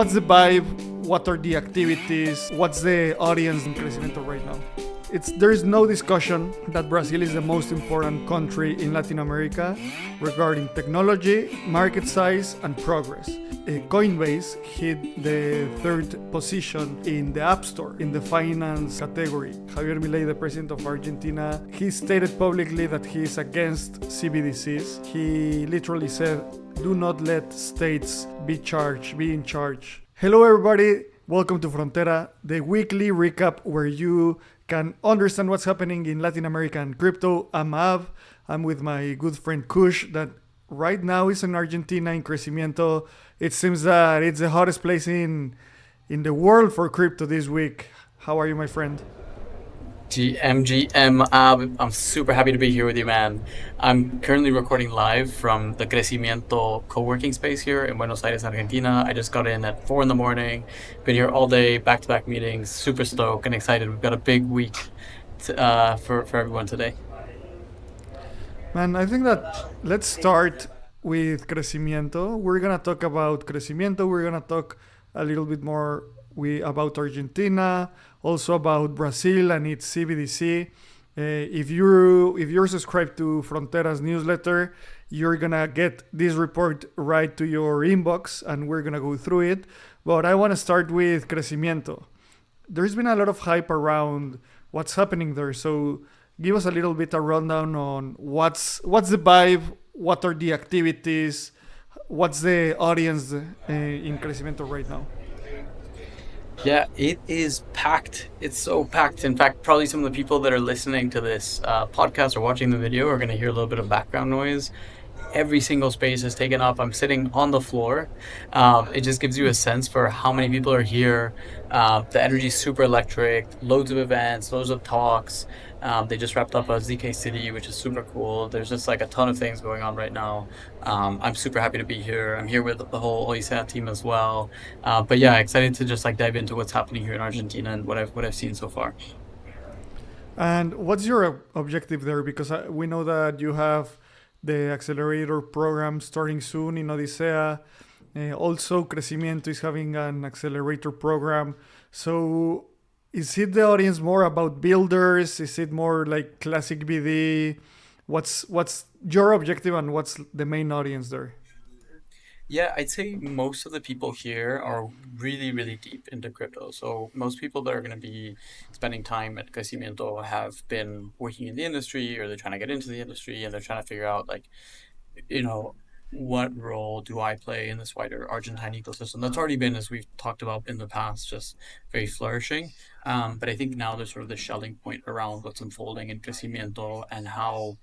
What's the vibe? What are the activities? What's the audience in Crecimiento right now? There is no discussion that Brazil is the most important country in Latin America regarding technology, market size, and progress. Coinbase hit the third position in the App Store in the finance category. Javier Milei, the president of Argentina, he stated publicly that he is against CBDCs. He literally said, "Do not let states be in charge." Hello everybody, welcome to Frontera, the weekly recap where you can understand what's happening in Latin America and crypto. I'm Av. I'm with my good friend Kush that right now is in Argentina in Crecimiento. It seems that it's the hottest place in the world for crypto this week. How are you, my friend? GM, I'm super happy to be here with you, man. I'm currently recording live from the Crecimiento co-working space here in Buenos Aires, Argentina. I just got in at 4 in the morning, been here all day, back-to-back meetings, super stoked and excited. We've got a big week for everyone today. Man, I think that let's start with Crecimiento. We're gonna talk about Crecimiento. We're gonna talk a little bit more about Argentina, also about Brazil and its CBDC. If you're subscribed to Frontera's newsletter, you're gonna get this report right to your inbox, and we're gonna go through it. But I want to start with Crecimiento. There's been a lot of hype around what's happening there, so give us a little bit a rundown on what's the vibe, what are the activities, what's the audience in Crecimiento right now. Yeah, it is packed. It's so packed. In fact, probably some of the people that are listening to this podcast or watching the video are going to hear a little bit of background noise. Every single space is taken up. I'm sitting on the floor. It just gives you a sense for how many people are here. The energy is super electric, loads of events, loads of talks. They just wrapped up a ZK City, which is super cool. There's just like a ton of things going on right now. I'm super happy to be here. I'm here with the whole OISA team as well. But yeah, excited to just like dive into what's happening here in Argentina and what I've seen so far. And what's your objective there? Because we know that you have the accelerator program starting soon in Odisea. Also, Crecimiento is having an accelerator program. So, is it the audience more about builders? Is it more like classic BD? What's your objective and what's the main audience there? Yeah, I'd say most of the people here are really, really deep into crypto. So most people that are going to be spending time at Crecimiento have been working in the industry or they're trying to get into the industry and they're trying to figure out like, you know, what role do I play in this wider Argentine ecosystem that's already been, as we've talked about in the past, just very flourishing. But I think now there's sort of the shelling point around what's unfolding in Crecimiento and how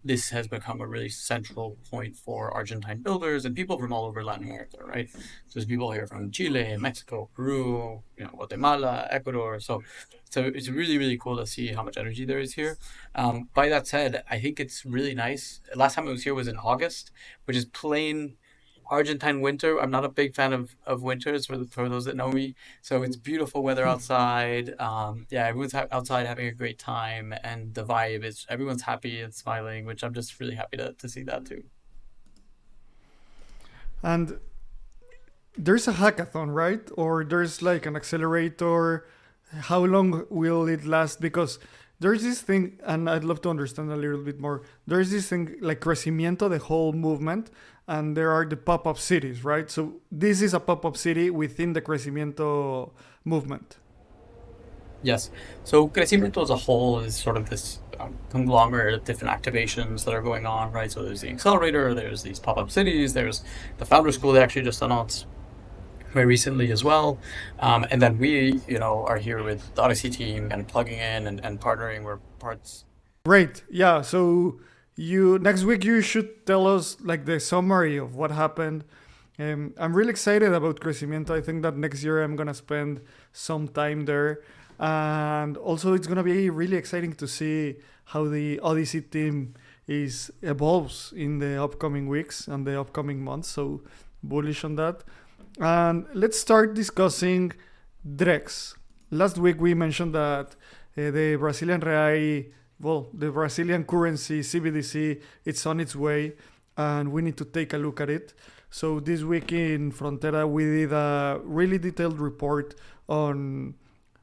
this has become a really central point for Argentine builders and people from all over Latin America, right? So there's people here from Chile, Mexico, Peru, Guatemala, Ecuador. So it's really, really cool to see how much energy there is here. By that said, I think it's really nice. Last time I was here was in August, which is plain Argentine winter. I'm not a big fan of winters for those that know me. So it's beautiful weather outside. Yeah, everyone's outside having a great time, and the vibe is everyone's happy and smiling, which I'm just really happy to see that too. And there's a hackathon, right? Or there's like an accelerator. How long will it last? Because there's this thing, and I'd love to understand a little bit more. There's this thing like Crecimiento, the whole movement, and there are the pop-up cities, right? So this is a pop-up city within the Crecimiento movement. Yes. So Crecimiento as a whole is sort of this conglomerate of different activations that are going on, right? So there's the accelerator, there's these pop-up cities, there's the founder school they actually just announced very recently as well. And then we, are here with the Odyssey team and plugging in and partnering. We're parts. Great. Yeah. So you next week you should tell us like the summary of what happened. I'm really excited about Crecimiento. I think that next year I'm gonna spend some time there, and also it's gonna be really exciting to see how the Odyssey team evolves in the upcoming weeks and the upcoming months. So bullish on that. And let's start discussing Drex. Last week we mentioned that the Brazilian real, the Brazilian currency CBDC, it's on its way, and we need to take a look at it. So this week in Frontera, we did a really detailed report on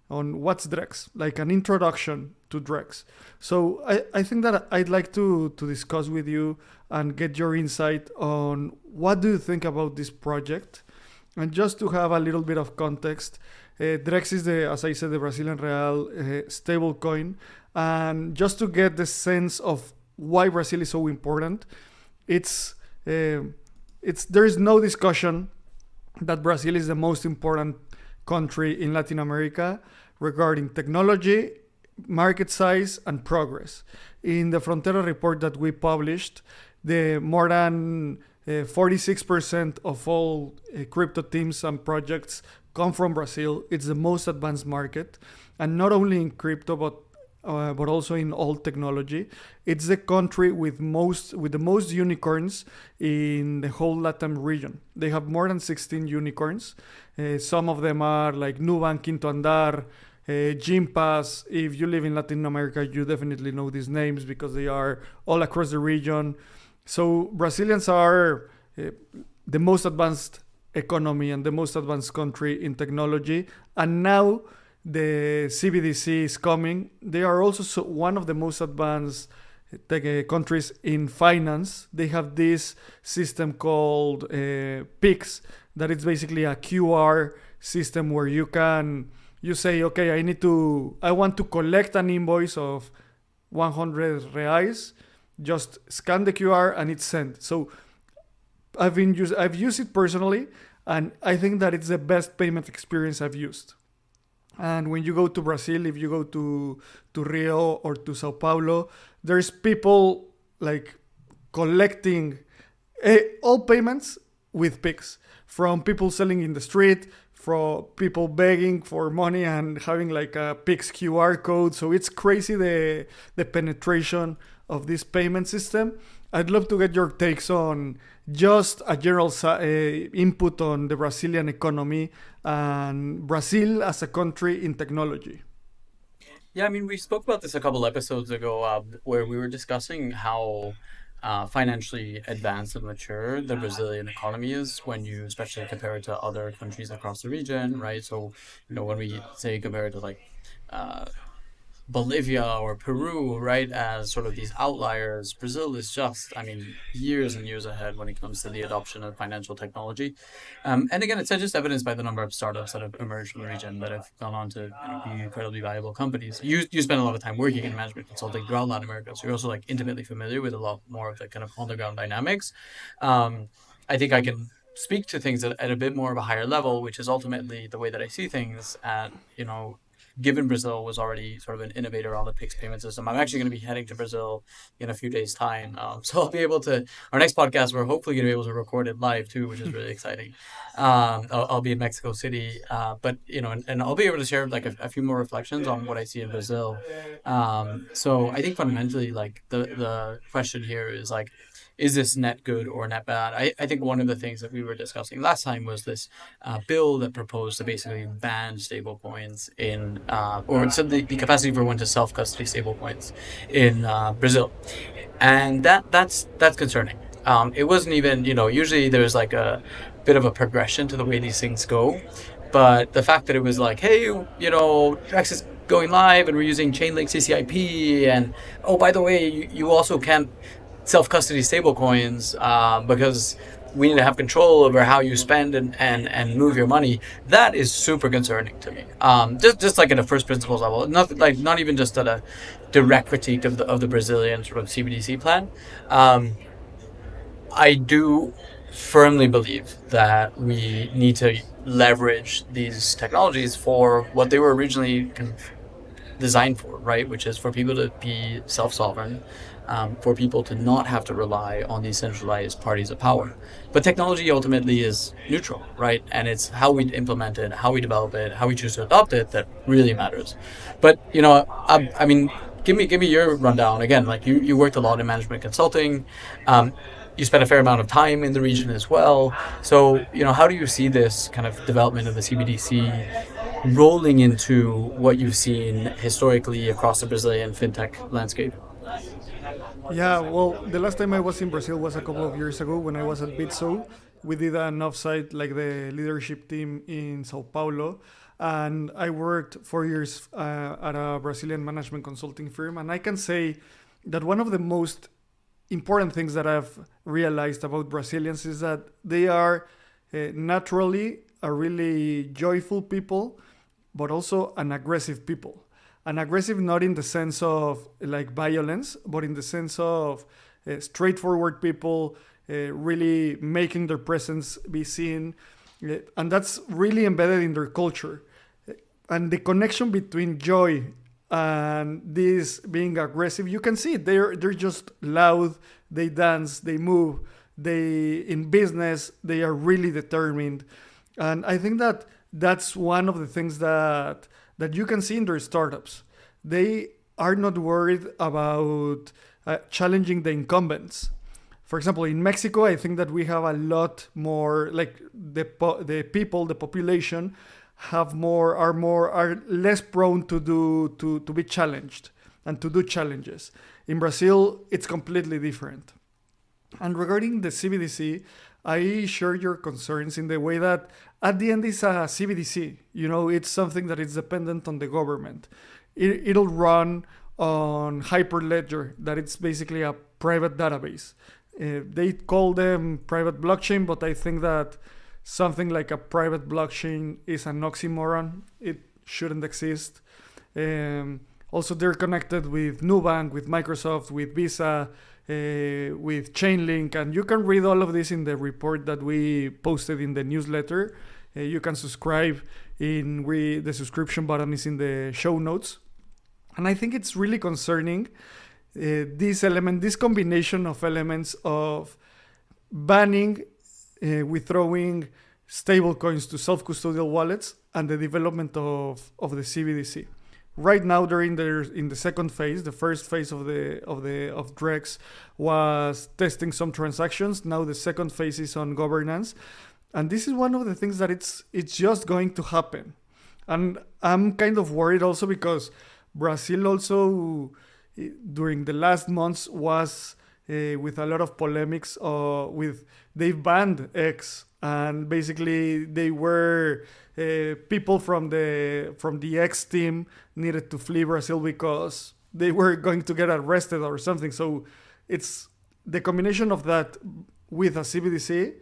what's Drex, like an introduction to Drex. So I think that I'd like to discuss with you and get your insight on what do you think about this project. And just to have a little bit of context, Drex is as I said, the Brazilian real stable coin. And just to get the sense of why Brazil is so important, it's there is no discussion that Brazil is the most important country in Latin America regarding technology, market size, and progress. In the Frontera report that we published, the more than 46% of all crypto teams and projects come from Brazil. It's the most advanced market, and not only in crypto, but also in all technology. It's the country with the most unicorns in the whole LATAM region. They have more than 16 unicorns. Some of them are like Nubank, Quinto Andar, Gympass. If you live in Latin America, you definitely know these names because they are all across the region. So Brazilians are the most advanced economy and the most advanced country in technology. And now the CBDC is coming. They are also one of the most advanced countries in finance. They have this system called PIX, that is basically a QR system where you say, okay, I want to collect an invoice of 100 reais. Just scan the QR and it's sent. So I've used it personally, and I think that it's the best payment experience I've used. And when you go to Brazil, if you go to Rio or to Sao Paulo, there's people like collecting all payments with Pix, from people selling in the street, from people begging for money and having like a Pix QR code. So it's crazy the penetration of this payment system. I'd love to get your takes on just a general input on the Brazilian economy and Brazil as a country in technology. Yeah, I mean, we spoke about this a couple episodes ago, where we were discussing how financially advanced and mature the Brazilian economy is when you especially compare it to other countries across the region, right? So, when we say compare it to like Bolivia or Peru, right, as sort of these outliers, Brazil is just, I mean, years and years ahead when it comes to the adoption of financial technology. And again, it's just evidenced by the number of startups that have emerged from the region that have gone on to be incredibly valuable companies. You spend a lot of time working in management consulting throughout Latin America, so you're also like intimately familiar with a lot more of the kind of on the ground dynamics. I think I can speak to things at a bit more of a higher level, which is ultimately the way that I see things at, given Brazil was already sort of an innovator on the PIX payment system. I'm actually going to be heading to Brazil in a few days' time. So I'll be able to, our next podcast, we're hopefully going to be able to record it live too, which is really exciting. I'll be in Mexico City, but, and I'll be able to share like a few more reflections on what I see in Brazil. So I think fundamentally, like the question here is like, is this net good or net bad? I think one of the things that we were discussing last time was this bill that proposed to basically ban stablecoins or so the capacity for one to self-custody stablecoins in Brazil. And that's concerning. It wasn't even, usually there's like a bit of a progression to the way these things go. But the fact that it was like, hey, Drex is going live and we're using Chainlink CCIP. And, oh, by the way, you also can't self-custody stablecoins because we need to have control over how you spend and move your money. That is super concerning to me. Just like at a first principles level, not even just at a direct critique of the Brazilian sort of CBDC plan. I do firmly believe that we need to leverage these technologies for what they were originally kind of designed for, right? Which is for people to be self-sovereign, for people to not have to rely on these centralized parties of power. But technology ultimately is neutral, right? And it's how we implement it, how we develop it, how we choose to adopt it that really matters. But, I mean, give me your rundown. Again, like you worked a lot in management consulting. You spent a fair amount of time in the region as well. So, how do you see this kind of development of the CBDC rolling into what you've seen historically across the Brazilian fintech landscape? Yeah, well, the last time I was in Brazil was a couple of years ago when I was at Bitso. we did an offsite, like the leadership team in Sao Paulo. And I worked 4 years at a Brazilian management consulting firm. And I can say that one of the most important things that I've realized about Brazilians is that they are naturally a really joyful people, but also an aggressive people. And aggressive not in the sense of like violence, but in the sense of straightforward people, really making their presence be seen. And that's really embedded in their culture. And the connection between joy and this being aggressive, you can see it. They're just loud, they dance, they move, they in business, they are really determined. And I think that that's one of the things that you can see in their startups. They are not worried about challenging the incumbents. For example, in Mexico, I think that we have a lot more, like the people, the population are less prone to be challenged and to do challenges. In Brazil, it's completely different. And regarding the CBDC, I share your concerns in the way that at the end it's a CBDC. It's something that is dependent on the government. It'll run on Hyperledger, that it's basically a private database. They call them private blockchain, but I think that something like a private blockchain is an oxymoron. It shouldn't exist. Also, they're connected with Nubank, with Microsoft, with Visa, with Chainlink, and you can read all of this in the report that we posted in the newsletter. You can subscribe the subscription button is in the show notes. And I think it's really concerning, this combination of elements of banning, withdrawing stable coins to self-custodial wallets, and the development of the CBDC. Right now, they're in the second phase. The first phase of Drex was testing some transactions. Now the second phase is on governance, and this is one of the things that it's just going to happen. And I'm kind of worried also because Brazil also during the last months was with a lot of polemics. They've banned X, and basically they were people from the X team needed to flee Brazil because they were going to get arrested or something. So it's the combination of that with a CBDC.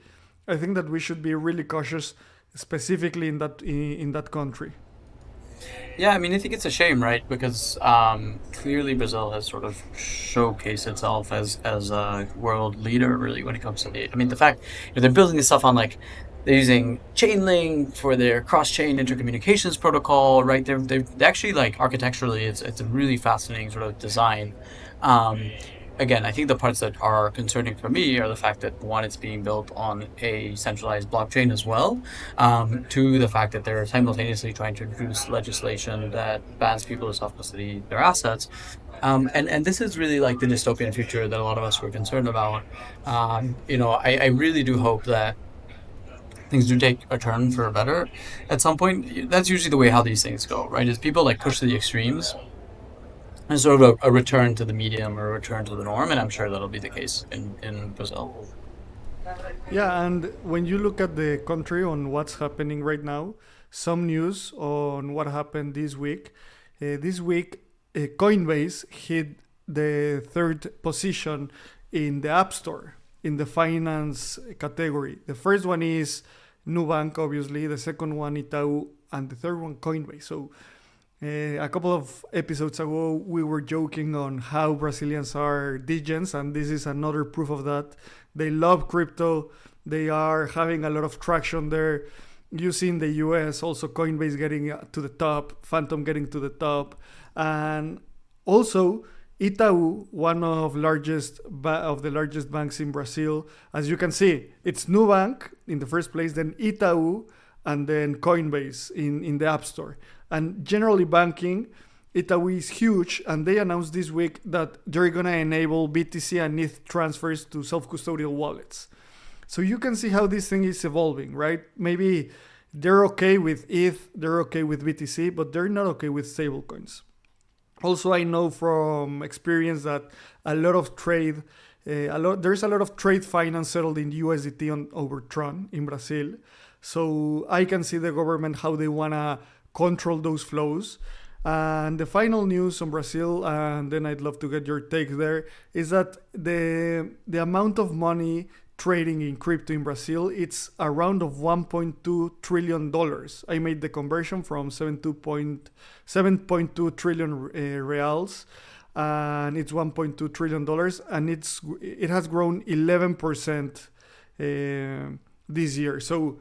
I think that we should be really cautious, specifically in that country. Yeah, I mean, I think it's a shame, right? Because clearly Brazil has sort of showcased itself as a world leader, really, when it comes to the fact they're building this stuff on they're using Chainlink for their cross-chain intercommunications protocol, right? They're actually architecturally, it's a really fascinating sort of design. Again, I think the parts that are concerning for me are the fact that, one, it's being built on a centralized blockchain as well. Two, the fact that they're simultaneously trying to introduce legislation that bans people to self-custody their assets. And this is really the dystopian future that a lot of us were concerned about. I really do hope that things do take a turn for better at some point. That's usually the way how these things go, right? Is people push to the extremes, and sort of a return to the medium or a return to the norm, and I'm sure that'll be the case in Brazil. Yeah, and when you look at the country on what's happening right now, some news on what happened this week. Coinbase hit the third position in the App Store in the finance category. The first one is Nubank, obviously. The second one, Itau, and the third one, Coinbase. So a couple of episodes ago, we were joking on how Brazilians are degens, and this is another proof of that. They love crypto. They are having a lot of traction there. You see in the US, also Coinbase getting to the top, Phantom getting to the top. And also, Itau, one of the largest banks in Brazil. As you can see, it's Nubank in the first place, then Itau, and then Coinbase in the App Store. And generally banking, Itau is huge, and they announced this week that they're going to enable BTC and ETH transfers to self-custodial wallets. So you can see how this thing is evolving, right? Maybe they're okay with ETH, they're okay with BTC, but they're not okay with stablecoins. Also, I know from experience that a lot of trade There's a lot of trade finance settled in USDT over Tron in Brazil. So I can see the government how they wanna control those flows. And the final news on Brazil, and then I'd love to get your take there, is that the amount of money trading in crypto in Brazil, it's around of $1.2 trillion. I made the conversion from 7.2 trillion reals, and it's $1.2 trillion, and it has grown 11% this year. So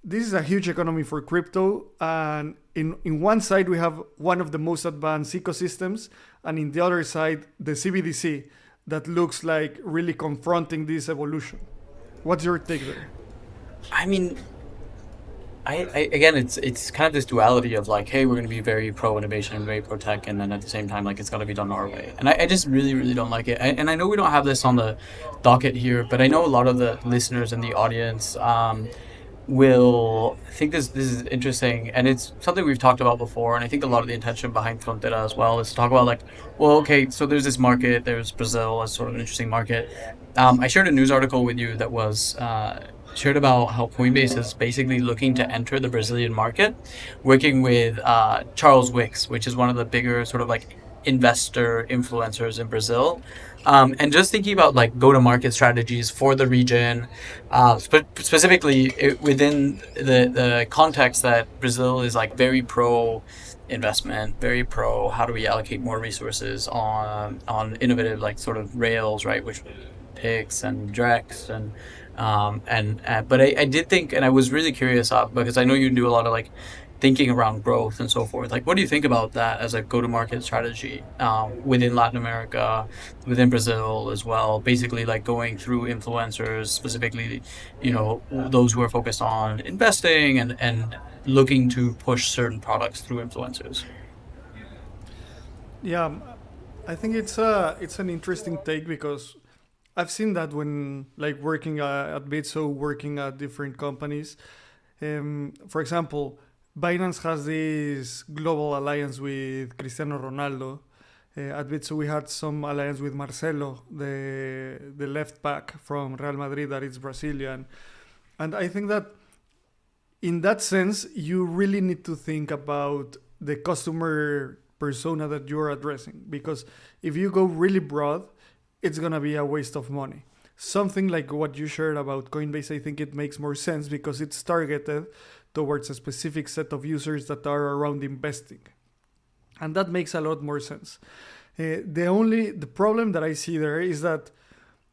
this is a huge economy for crypto, and in one side we have one of the most advanced ecosystems, and in the other side the CBDC that looks like really confronting this evolution. What's your take there? I mean, I again, it's kind of this duality of like, hey, we're going to be very pro innovation and very pro tech, and then at the same time, like, it's got to be done our way. And I just really, really don't like it. And I know we don't have this on the docket here, but I know a lot of the listeners in the audience will think this is interesting, and it's something we've talked about before. And I think a lot of the intention behind Frontera as well is to talk about like, well, okay, so there's this market, there's Brazil as sort of an interesting market. I shared a news article with you that was shared about how Coinbase is basically looking to enter the Brazilian market, working with Charles Wicks, which is one of the bigger sort of like investor influencers in Brazil. And just thinking about like go-to-market strategies for the region, specifically within the context that Brazil is like very pro investment, very pro how do we allocate more resources on innovative like sort of rails, right? Which Pix and Drex but I did think, and I was really curious because I know you do a lot of like thinking around growth and so forth. Like, what do you think about that as a go-to-market strategy within Latin America, within Brazil as well? Basically, like going through influencers, specifically, those who are focused on investing and looking to push certain products through influencers. Yeah, I think it's an interesting take because I've seen that when like working at Bitso, working at different companies. For example, Binance has this global alliance with Cristiano Ronaldo. At Bitso, we had some alliance with Marcelo, the left back from Real Madrid that is Brazilian. And I think that in that sense, you really need to think about the customer persona that you're addressing. Because if you go really broad, it's going to be a waste of money. Something like what you shared about Coinbase, I think it makes more sense because it's targeted towards a specific set of users that are around investing. And that makes a lot more sense. The problem that I see there is that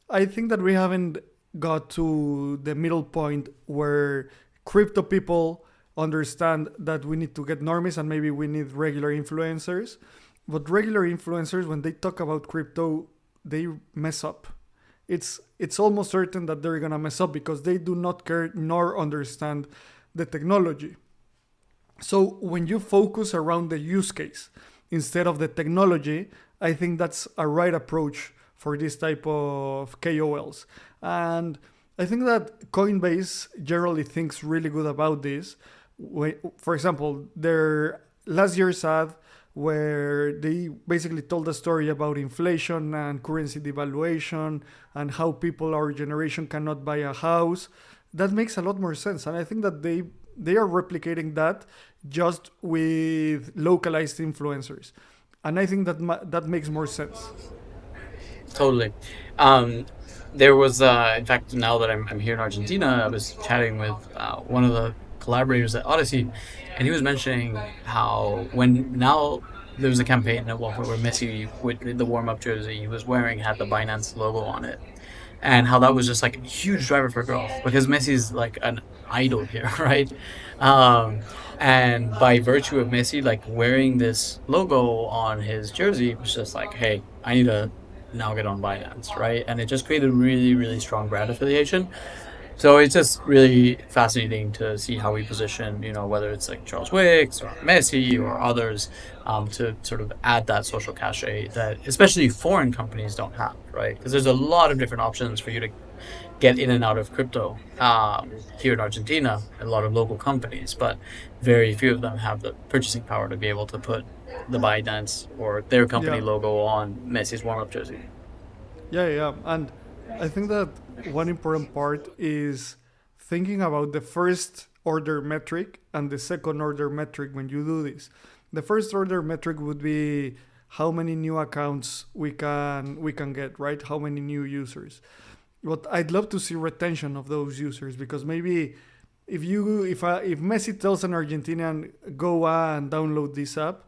I think that we haven't got to the middle point where crypto people understand that we need to get normies and maybe we need regular influencers. But regular influencers, when they talk about crypto, they mess up. It's almost certain that they're gonna mess up because they do not care nor understand the technology. So when you focus around the use case instead of the technology, I think that's a right approach for this type of KOLs. And I think that Coinbase generally thinks really good about this. For example, their last year's ad where they basically told a story about inflation and currency devaluation and how people our generation cannot buy a house. That makes a lot more sense. And I think that they are replicating that just with localized influencers. And I think that makes more sense. Totally. There was, in fact, now that I'm here in Argentina, I was chatting with one of the collaborators at Odyssey, and he was mentioning how when now there was a campaign at one point where Messi, with the warm-up jersey he was wearing, had the Binance logo on it, and how that was just like a huge driver for growth because Messi's like an idol here, right? And by virtue of Messi like wearing this logo on his jersey, it was just like, hey, I need to now get on Binance, right? And it just created really, really strong brand affiliation. So it's just really fascinating to see how we position, whether it's like Charles Wicks or Messi or others, to sort of add that social cachet that especially foreign companies don't have, right? Because there's a lot of different options for you to get in and out of crypto here in Argentina, a lot of local companies, but very few of them have the purchasing power to be able to put the Binance or their company Yeah. logo on Messi's warm-up jersey. Yeah. And I think that one important part is thinking about the first order metric and the second order metric when you do this. The first order metric would be how many new accounts we can get, right? How many new users. But I'd love to see retention of those users, because maybe if Messi tells an Argentinian go and download this app,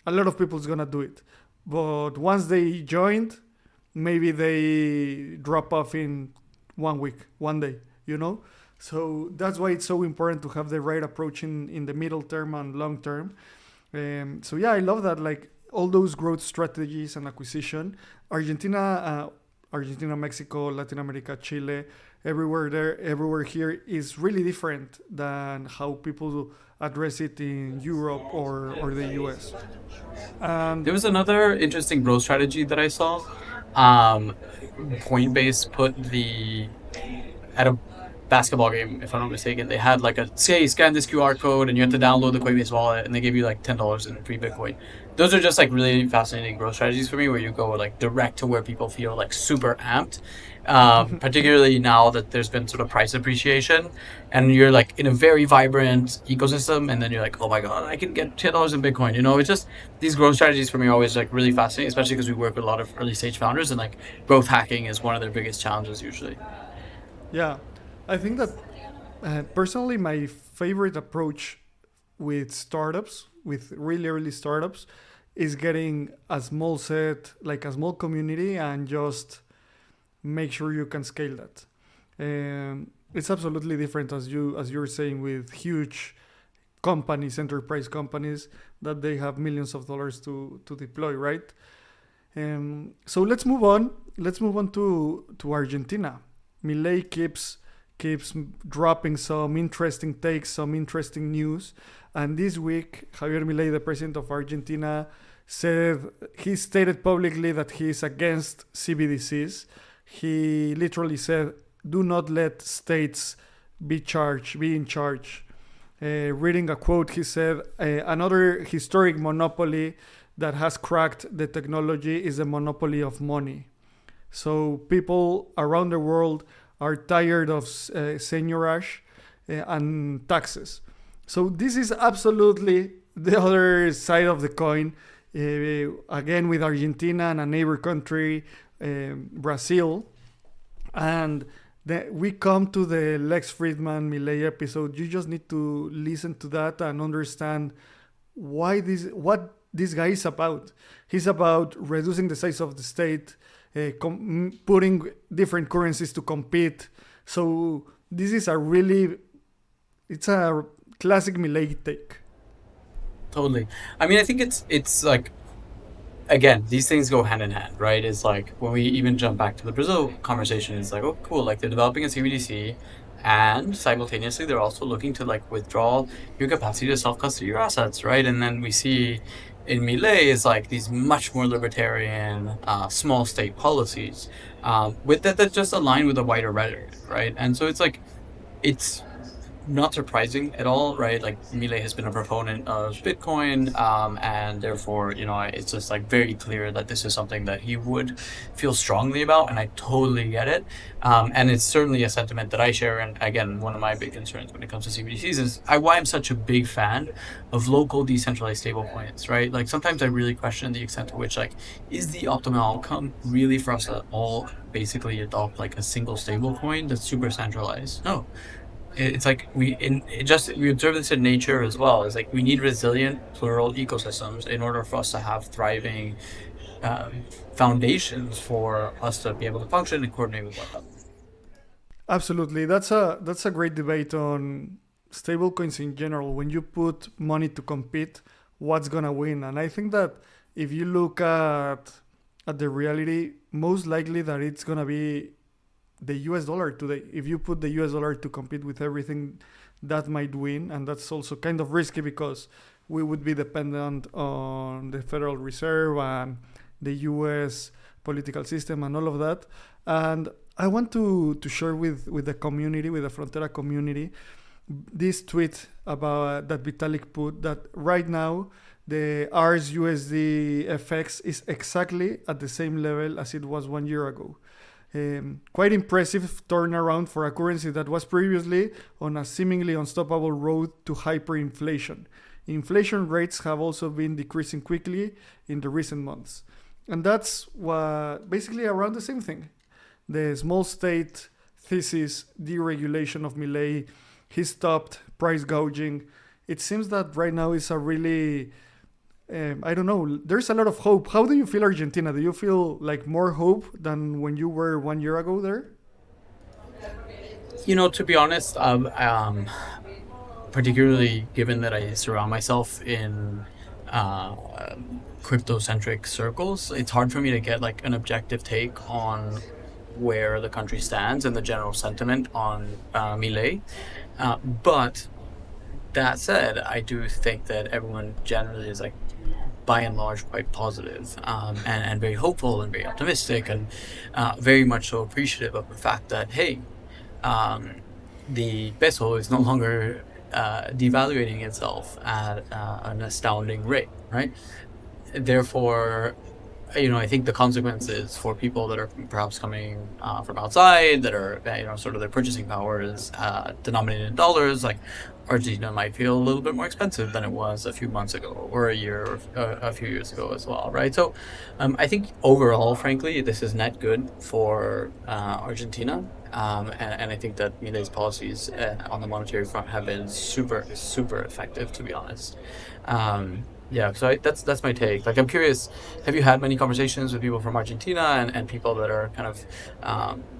a lot of people's gonna do it. But once they joined, maybe they drop off in 1 week, 1 day, you know? So that's why it's so important to have the right approach in the middle term and long term. So yeah, I love that. Like all those growth strategies and acquisition, Argentina, Mexico, Latin America, Chile, everywhere there, everywhere here is really different than how people address it in Europe or the US. And There was another interesting growth strategy that I saw. Um, Coinbase put the at a basketball game, if I'm not mistaken, they had like a say scan this QR code and you have to download the Coinbase wallet and they give you like $10 in free Bitcoin. Those are just like really fascinating growth strategies for me, where you go like direct to where people feel like super amped. Particularly now that there's been sort of price appreciation and you're like in a very vibrant ecosystem, and then you're like, oh my god, I can get $10 in Bitcoin. It's just these growth strategies for me are always like really fascinating, especially because we work with a lot of early stage founders, and like growth hacking is one of their biggest challenges usually. yeah, I think that personally my favorite approach with startups, with really early startups, is getting a small set, like a small community, and just make sure you can scale that. It's absolutely different, as you're saying, with huge companies, enterprise companies, that they have millions of dollars to deploy, right? So let's move on. Let's move on to Argentina. Milei keeps dropping some interesting takes, some interesting news. And this week, Javier Milei, the president of Argentina, he stated publicly that he is against CBDCs. He literally said, "Do not let states be in charge." Reading a quote, he said, "Another historic monopoly that has cracked the technology is the monopoly of money." So people around the world are tired of seigniorage and taxes. So this is absolutely the other side of the coin. Again, with Argentina and a neighbor country, Brazil, and we come to the Lex Friedman Milei episode. You just need to listen to that and understand what this guy is about. He's about reducing the size of the state, putting different currencies to compete. So this is it's a classic Milei take. Totally. I mean, I think it's like, again, these things go hand in hand, right? It's like when we even jump back to the Brazil conversation, it's like, oh, cool, like they're developing a CBDC, and simultaneously they're also looking to like withdraw your capacity to self custody your assets, right? And then we see in Milei is like these much more libertarian, small state policies, with that just align with a wider rhetoric, right? And so it's like it's not surprising at all, right? Like Milei has been a proponent of Bitcoin, and therefore, it's just like very clear that this is something that he would feel strongly about, and I totally get it. And it's certainly a sentiment that I share. And again, one of my big concerns when it comes to CBDCs is why I'm such a big fan of local decentralized stablecoins, right? Like sometimes I really question the extent to which like is the optimal outcome really for us to all basically adopt like a single stablecoin that's super centralized? No, it's like we observe this in nature as well. It's like we need resilient plural ecosystems in order for us to have thriving um, foundations for us to be able to function and coordinate with one another. Absolutely, that's a great debate on stablecoins in general. When you put money to compete, what's gonna win? And I think that if you look at the reality, most likely that it's gonna be the US dollar today. If you put the US dollar to compete with everything, that might win. And that's also kind of risky because we would be dependent on the Federal Reserve and the US political system and all of that. And I want to share with the community, with the Frontera community, this tweet about that Vitalik put, that right now the Rs USD FX is exactly at the same level as it was 1 year ago. quite impressive turnaround for a currency that was previously on a seemingly unstoppable road to hyperinflation. Inflation rates have also been decreasing quickly in the recent months. And that's basically around the same thing. The small state thesis, deregulation of Milei, he stopped price gouging. It seems that right now is a really, I don't know, there's a lot of hope. How do you feel Argentina? Do you feel like more hope than when you were 1 year ago there? To be honest, particularly given that I surround myself in uh, crypto-centric circles, it's hard for me to get like an objective take on where the country stands and the general sentiment on Milei. But that said, I do think that everyone generally is like by and large quite positive, and very hopeful and very optimistic and very much so appreciative of the fact that, hey, um, the peso is no longer devaluating itself at an astounding rate, right? Therefore, I think the consequences for people that are perhaps coming from outside, that are, sort of their purchasing power is denominated in dollars, like Argentina might feel a little bit more expensive than it was a few months ago, or a year, or a few years ago as well, right? So I think overall, frankly, this is net good for Argentina. And I think that Milei's policies on the monetary front have been super, super effective, to be honest. Yeah, so that's my take. Like, I'm curious, have you had many conversations with people from Argentina and people that are kind of,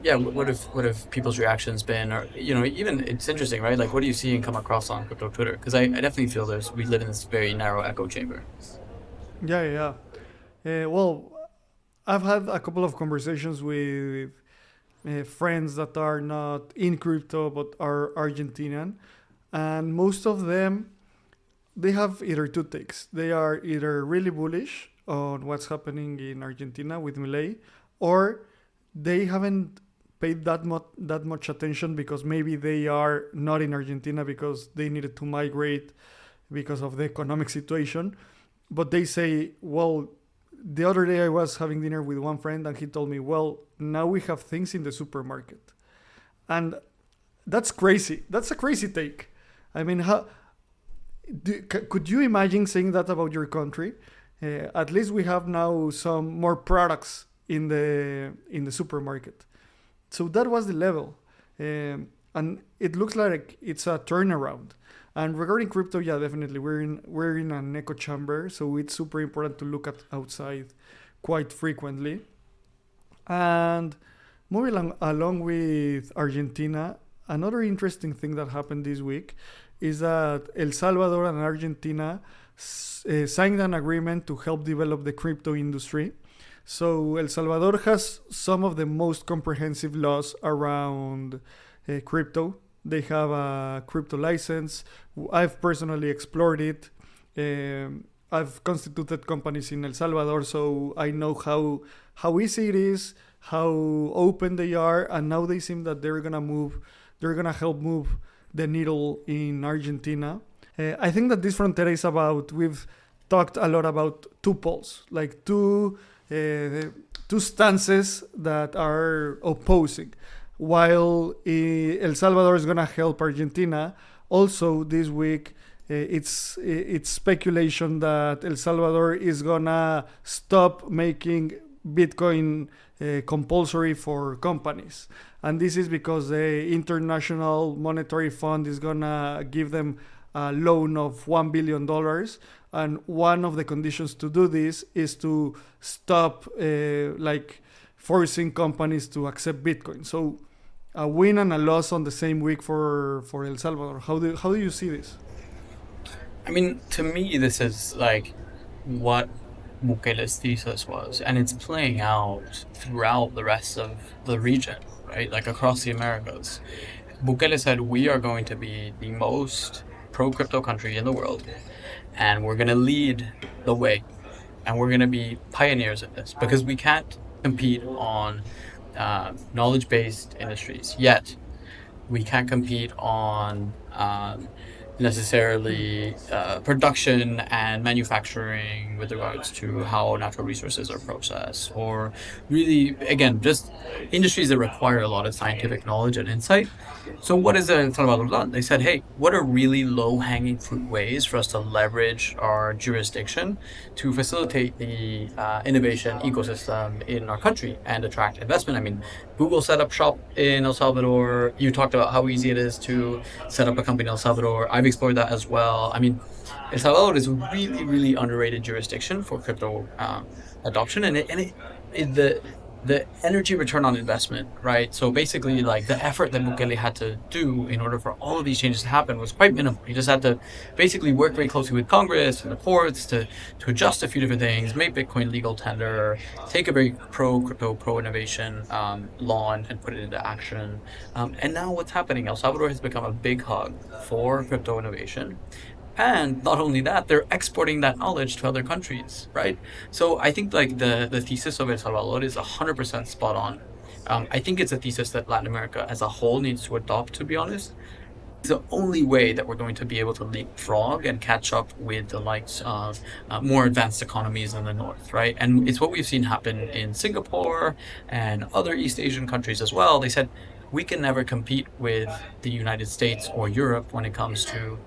yeah, what have people's reactions been? Or, even it's interesting, right? Like, what do you see and come across on crypto Twitter? Because I definitely feel we live in this very narrow echo chamber. Yeah, yeah, yeah. Well, I've had a couple of conversations with friends that are not in crypto but are Argentinian, and most of them they have either two takes. They are either really bullish on what's happening in Argentina with Milei, or they haven't paid that much attention because maybe they are not in Argentina because they needed to migrate because of the economic situation. But they say, well, the other day I was having dinner with one friend and he told me, well, now we have things in the supermarket. And that's crazy. That's a crazy take. I mean, could you imagine saying that about your country? At least we have now some more products in the supermarket. So that was the level, and it looks like it's a turnaround. And regarding crypto, yeah, definitely we're in an echo chamber, so it's super important to look at outside quite frequently. And moving along with Argentina, another interesting thing that happened this week is that El Salvador and Argentina signed an agreement to help develop the crypto industry. So El Salvador has some of the most comprehensive laws around crypto. They have a crypto license. I've personally explored it. I've constituted companies in El Salvador, so I know how easy it is, how open they are, and now they seem that they're gonna help move the needle in Argentina. I think that this frontera is about, we've talked a lot about two poles, like two stances that are opposing. While El Salvador is going to help Argentina, also this week it's speculation that El Salvador is going to stop making Bitcoin compulsory for companies. And this is because the International Monetary Fund is going to give them a loan of $1 billion. And one of the conditions to do this is to stop forcing companies to accept Bitcoin. So a win and a loss on the same week for El Salvador. How do you see this? I mean, to me, this is like what Bukele's thesis was, and it's playing out throughout the rest of the region, right? Like across the Americas. Bukele said, we are going to be the most pro crypto country in the world, and we're going to lead the way, and we're going to be pioneers in this because we can't compete on knowledge based industries yet. We can't compete on necessarily production and manufacturing with regards to how natural resources are processed, or really, again, just industries that require a lot of scientific knowledge and insight. So what is El Salvador done? They said, hey, what are really low-hanging fruit ways for us to leverage our jurisdiction to facilitate the innovation ecosystem in our country and attract investment? I mean, Google set up shop in El Salvador. You talked about how easy it is to set up a company in El Salvador. I've explored that as well. I mean, El Salvador is a really, really underrated jurisdiction for crypto adoption, the energy return on investment, right? So basically, like the effort that Bukele had to do in order for all of these changes to happen was quite minimal. He just had to basically work very closely with Congress and the courts to adjust a few different things, make Bitcoin legal tender, take a very pro crypto, pro innovation law and put it into action. And now what's happening? El Salvador has become a big hub for crypto innovation. And not only that, they're exporting that knowledge to other countries, right? So I think like the thesis of El Salvador is 100% spot on. I think it's a thesis that Latin America as a whole needs to adopt, to be honest. It's the only way that we're going to be able to leapfrog and catch up with the likes of more advanced economies in the north, right? And it's what we've seen happen in Singapore and other East Asian countries as well. They said we can never compete with the United States or Europe when it comes to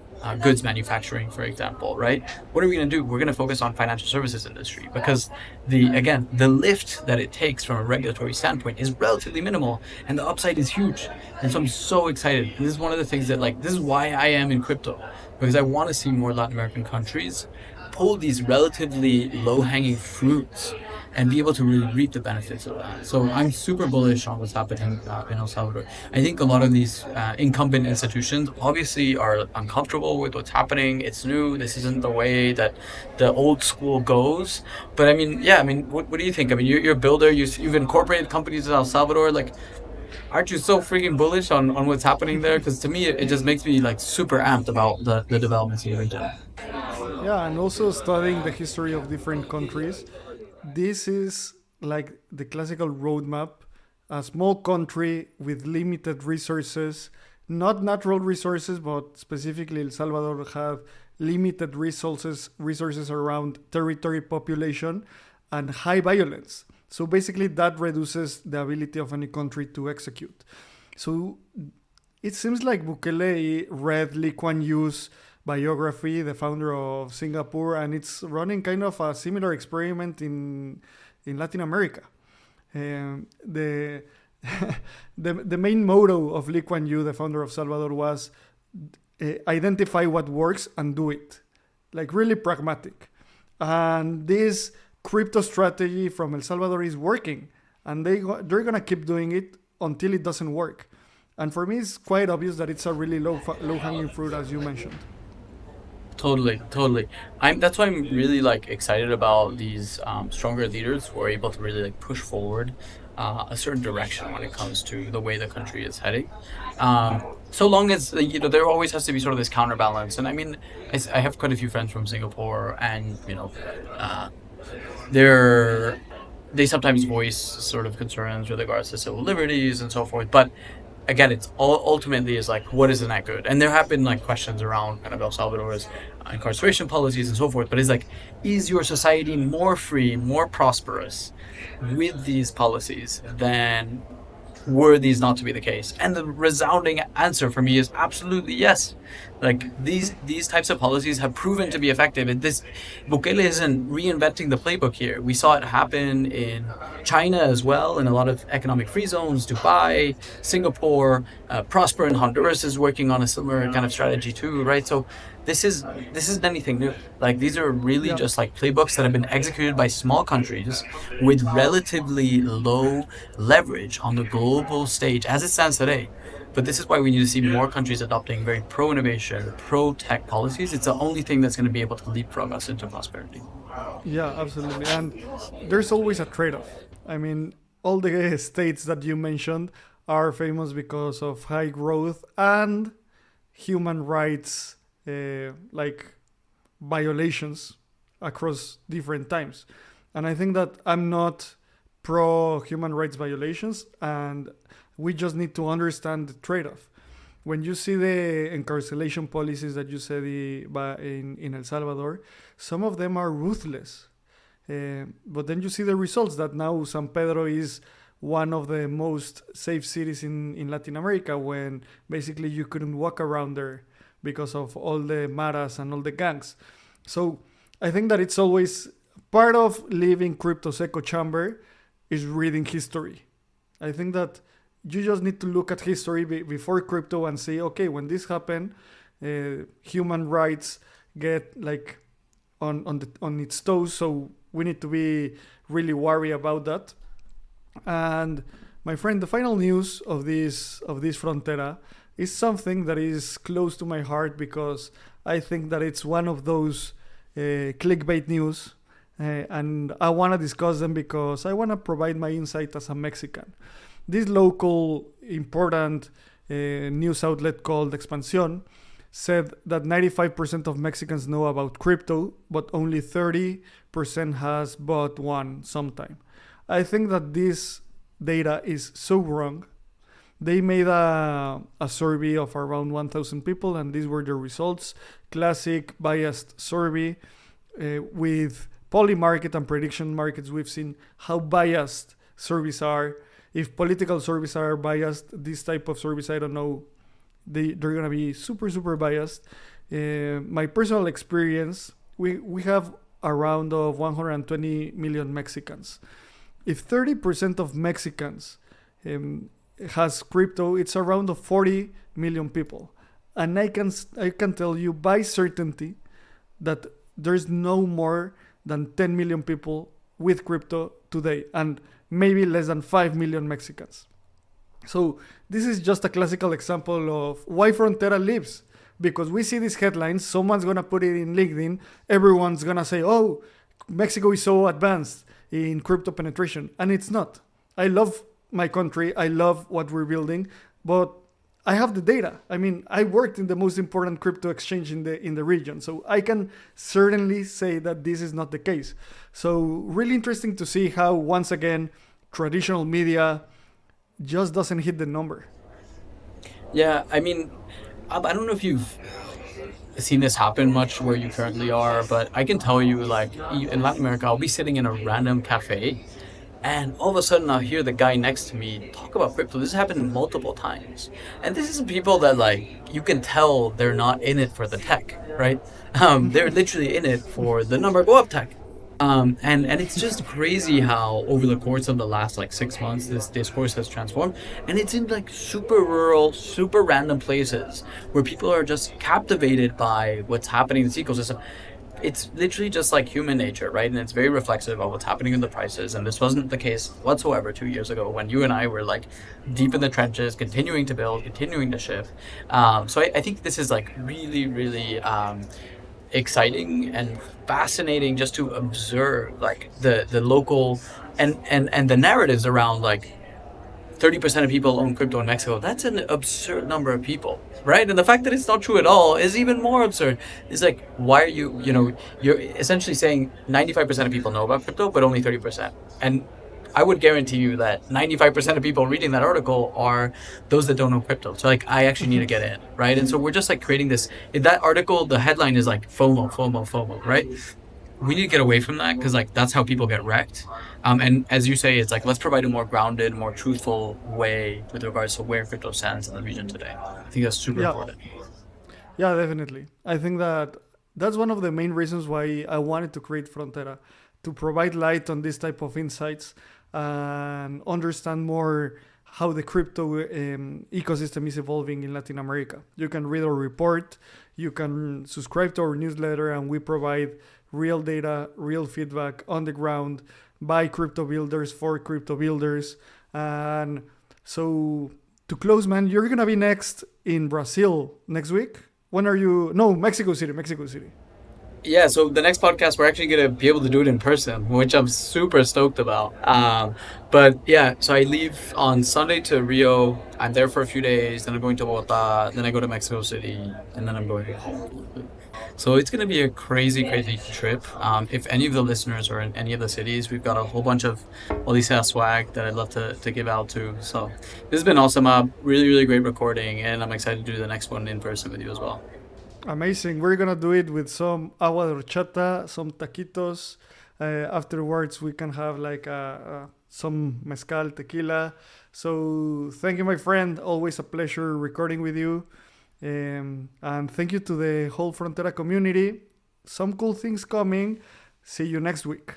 goods manufacturing, for example, right? What are we going to do? We're going to focus on financial services industry because the lift that it takes from a regulatory standpoint is relatively minimal and the upside is huge. And so I'm so excited. This is one of the things that this is why I am in crypto, because I want to see more Latin American countries pull these relatively low hanging fruits and be able to really reap the benefits of that. So I'm super bullish on what's happening in El Salvador. I think a lot of these incumbent institutions obviously are uncomfortable with what's happening. It's new. This isn't the way that the old school goes. But I mean, yeah, I mean, what do you think? I mean, you're a builder. You've incorporated companies in El Salvador. Like, aren't you so freaking bullish on what's happening there? Because to me, it just makes me like super amped about the developments in the region. Yeah, and also studying the history of different countries. This is like the classical roadmap. A small country with limited resources, not natural resources, but specifically El Salvador had limited resources around territory, population, and high violence. So basically, that reduces the ability of any country to execute. So it seems like Bukele read Lee Kuan Yew's biography, the founder of Singapore, and it's running kind of a similar experiment in Latin America. The the main motto of Lee Kuan Yew, the founder of Salvador, was identify what works and do it, like really pragmatic. And this crypto strategy from El Salvador is working, and they're gonna keep doing it until it doesn't work. And for me, it's quite obvious that it's a really low hanging fruit, as you mentioned. Totally, totally. That's why I'm really like excited about these stronger leaders who are able to really like push forward a certain direction when it comes to the way the country is heading. So long as there always has to be sort of this counterbalance. And I mean, I have quite a few friends from Singapore, and uh, they're they sometimes voice sort of concerns with regards to civil liberties and so forth. But again, it's all ultimately is like, what is the net good? And there have been like questions around kind of El Salvador's incarceration policies and so forth. But it's like, is your society more free, more prosperous with these policies than were these not to be the case? And the resounding answer for me is absolutely yes. Like these types of policies have proven to be effective. And this Bukele isn't reinventing the playbook here. We saw it happen in China as well, in a lot of economic free zones, Dubai, Singapore, Prosper in Honduras is working on a similar kind of strategy too, right? So this isn't anything new. Like these are really Yeah. just like playbooks that have been executed by small countries with relatively low leverage on the global stage as it stands today. But this is why we need to see more countries adopting very pro innovation, pro tech policies. It's the only thing that's going to be able to leapfrog us into prosperity. Yeah, absolutely. And there's always a trade off. I mean, all the states that you mentioned are famous because of high growth and human rights, like violations across different times. And I think that I'm not pro human rights violations, and we just need to understand the trade off. when you see the incarceration policies that you said in El Salvador, some of them are ruthless. But then you see the results that now San Pedro is one of the most safe cities in Latin America, when basically you couldn't walk around there because of all the maras and all the gangs. So I think that it's always part of living crypto's echo chamber is reading history. I think that you just need to look at history before crypto and say, okay, when this happened, human rights get like on its toes, so we need to be really worried about that. And my friend, the final news of this frontera is something that is close to my heart, because I think that it's one of those clickbait news, and I want to discuss them because I want to provide my insight as a Mexican. This local important news outlet called Expansión said that 95% of Mexicans know about crypto, but only 30% has bought one sometime. I think that this data is so wrong. They made a survey of around 1,000 people, and these were the results. Classic biased survey with polymarket and prediction markets. We've seen how biased surveys are. If political surveys are biased, this type of surveys, I don't know, they're going to be super, super biased. My personal experience, we have around of 120 million Mexicans. If 30% of Mexicans has crypto, it's around of 40 million people. And I can tell you by certainty that there's no more than 10 million people with crypto today, and maybe less than 5 million Mexicans. So this is just a classical example of why Frontera lives. Because we see these headlines, someone's going to put it in LinkedIn, everyone's going to say, oh, Mexico is so advanced in crypto penetration. And it's not. I love my country, I love what we're building, but I have the data. I mean, I worked in the most important crypto exchange in the region, so I can certainly say that this is not the case. So really interesting to see how, once again, traditional media just doesn't hit the number. Yeah, I mean, I don't know if you've seen this happen much where you currently are, but I can tell you, like, in Latin America, I'll be sitting in a random cafe, and all of a sudden I'll hear the guy next to me talk about crypto. This has happened multiple times. And this is people that, like, you can tell they're not in it for the tech, right? They're literally in it for the number go up tech. And it's just crazy how over the course of the last like 6 months this discourse has transformed, and it's in like super rural, super random places where people are just captivated by what's happening in this ecosystem. It's literally just like human nature, right? And it's very reflexive of what's happening in the prices. And this wasn't the case whatsoever 2 years ago when you and I were like deep in the trenches, continuing to build, continuing to shift. So I think this is like really, really exciting and fascinating just to observe like the local and the narratives around like 30% of people own crypto in Mexico. That's an absurd number of people, right? And the fact that it's not true at all is even more absurd. It's like, why are you're essentially saying 95% of people know about crypto, but only 30%. And I would guarantee you that 95% of people reading that article are those that don't know crypto. So like, I actually need to get in, right? And so we're just like creating this, in that article, the headline is like FOMO, FOMO, FOMO, right? We need to get away from that because like that's how people get wrecked. And as you say, it's like, let's provide a more grounded, more truthful way with regards to where crypto stands in the region today. I think that's super important. Yeah, definitely. I think that that's one of the main reasons why I wanted to create Frontera, to provide light on this type of insights and understand more how the crypto ecosystem is evolving in Latin America. You can read our report, you can subscribe to our newsletter, and we provide real data, real feedback on the ground by crypto builders for crypto builders. And so to close, man, you're going to be next in Brazil next week. When are you? No, Mexico City. Yeah, so the next podcast, we're actually going to be able to do it in person, which I'm super stoked about. But yeah, so I leave on Sunday to Rio. I'm there for a few days. Then I'm going to Bogota. Then I go to Mexico City. And then I'm going home. So it's going to be a crazy, crazy trip. If any of the listeners are in any of the cities, we've got a whole bunch of Odisea swag that I'd love to give out to. So this has been awesome. Really, really great recording, and I'm excited to do the next one in person with you as well. Amazing. We're gonna do it with some agua de horchata, some taquitos. Afterwards, we can have like some mezcal, tequila. So thank you, my friend. Always a pleasure recording with you. And thank you to the whole Frontera community. Some cool things coming. See you next week.